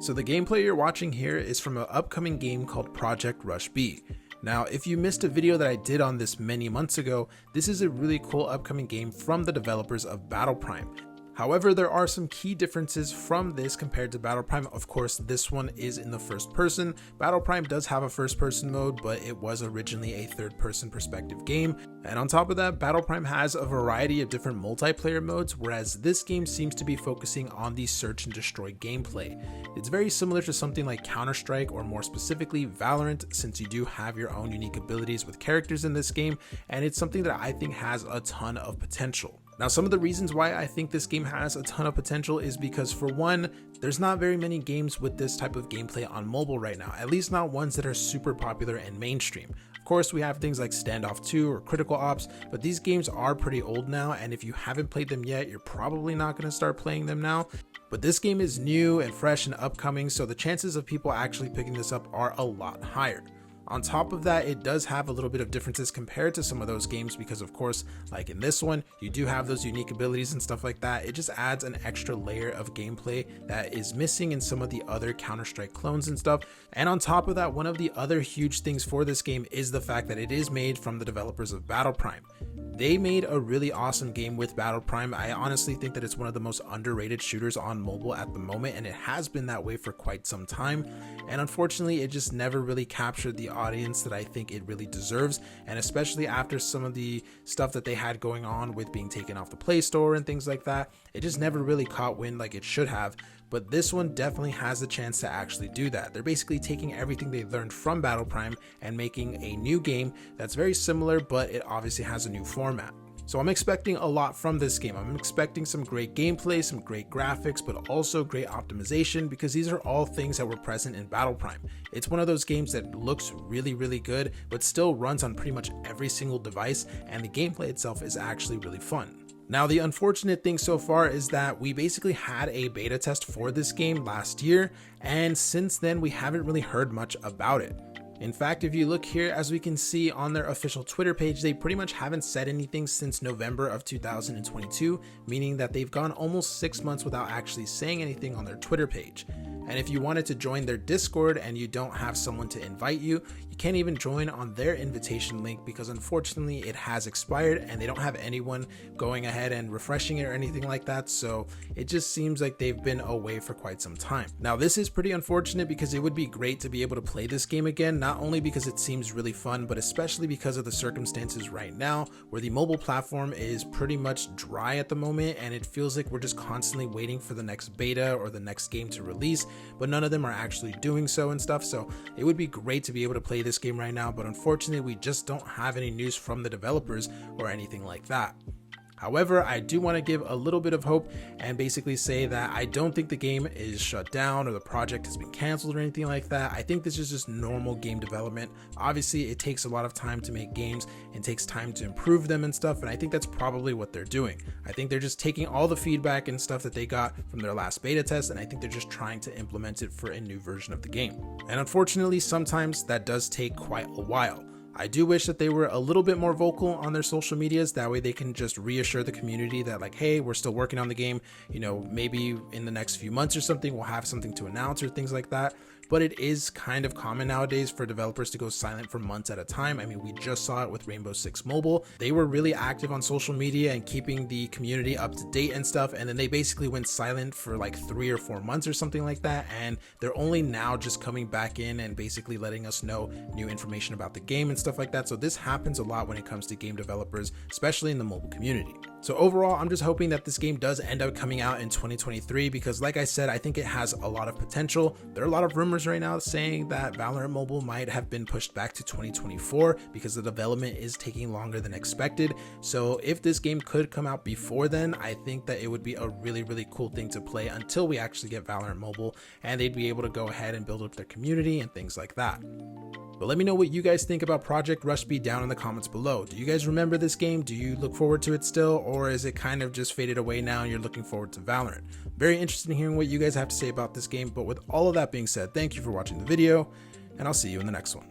So the gameplay you're watching here is from an upcoming game called Project Rush B. Now, if you missed a video that I did on this many months ago, this is a really cool upcoming game from the developers of Battle Prime. However, there are some key differences from this compared to Battle Prime. Of course, this one is in the first person. Battle Prime does have a first person mode, but it was originally a third person perspective game. And on top of that, Battle Prime has a variety of different multiplayer modes, whereas this game seems to be focusing on the search and destroy gameplay. It's very similar to something like Counter-Strike, or more specifically Valorant, since you do have your own unique abilities with characters in this game, and it's something that I think has a ton of potential. Now, some of the reasons why I think this game has a ton of potential is because, for one, there's not very many games with this type of gameplay on mobile right now, at least not ones that are super popular and mainstream. Of course, we have things like Standoff 2 or Critical Ops, but these games are pretty old now, and if you haven't played them yet, you're probably not going to start playing them now. But this game is new and fresh and upcoming, so the chances of people actually picking this up are a lot higher. On top of that, it does have a little bit of differences compared to some of those games because, of course, like in this one, you do have those unique abilities and stuff like that. It just adds an extra layer of gameplay that is missing in some of the other Counter-Strike clones and stuff. And on top of that, one of the other huge things for this game is the fact that it is made from the developers of Battle Prime. They made a really awesome game with Battle Prime. I honestly think that it's one of the most underrated shooters on mobile at the moment, and it has been that way for quite some time. And unfortunately, it just never really captured the audience that I think it really deserves, and especially after some of the stuff that they had going on with being taken off the Play Store and things like that, it just never really caught wind like it should have. But this one definitely has the chance to actually do that. They're basically taking everything they learned from Battle Prime and making a new game that's very similar, but it obviously has a new format. So I'm expecting a lot from this game. I'm expecting some great gameplay, some great graphics, but also great optimization, because these are all things that were present in Battle Prime. It's one of those games that looks really, really good, but still runs on pretty much every single device, and the gameplay itself is actually really fun. Now, the unfortunate thing so far is that we basically had a beta test for this game last year, and since then we haven't really heard much about it. In fact, if you look here, as we can see on their official Twitter page, they pretty much haven't said anything since November of 2022, meaning that they've gone almost 6 months without actually saying anything on their Twitter page. And if you wanted to join their Discord and you don't have someone to invite you, you can't even join on their invitation link because unfortunately it has expired and they don't have anyone going ahead and refreshing it or anything like that. So it just seems like they've been away for quite some time. Now, this is pretty unfortunate because it would be great to be able to play this game again, not only because it seems really fun, but especially because of the circumstances right now where the mobile platform is pretty much dry at the moment, and it feels like we're just constantly waiting for the next beta or the next game to release, but none of them are actually doing so and stuff. So it would be great to be able to play this game right now, but unfortunately we just don't have any news from the developers or anything like that. However, I do want to give a little bit of hope and basically say that I don't think the game is shut down or the project has been canceled or anything like that. I think this is just normal game development. Obviously, it takes a lot of time to make games and takes time to improve them and stuff, and I think that's probably what they're doing. I think they're just taking all the feedback and stuff that they got from their last beta test, and I think they're just trying to implement it for a new version of the game. And unfortunately, sometimes that does take quite a while. I do wish that they were a little bit more vocal on their social medias. That way they can just reassure the community that, like, hey, we're still working on the game. You know, maybe in the next few months or something, we'll have something to announce or things like that. But it is kind of common nowadays for developers to go silent for months at a time. I mean, we just saw it with Rainbow Six Mobile. They were really active on social media and keeping the community up to date and stuff. And then they basically went silent for like 3 or 4 months or something like that. And they're only now just coming back in and basically letting us know new information about the game and stuff like that. So this happens a lot when it comes to game developers, especially in the mobile community. So overall, I'm just hoping that this game does end up coming out in 2023 because, like I said, I think it has a lot of potential. There are a lot of rumors right now saying that Valorant Mobile might have been pushed back to 2024 because the development is taking longer than expected. So if this game could come out before then, I think that it would be a really, really cool thing to play until we actually get Valorant Mobile, and they'd be able to go ahead and build up their community and things like that. But let me know what you guys think about Project Rush B down in the comments below. Do you guys remember this game? Do you look forward to it still? Or is it kind of just faded away now and you're looking forward to Valorant? Very interested in hearing what you guys have to say about this game. But with all of that being said, thank you for watching the video, and I'll see you in the next one.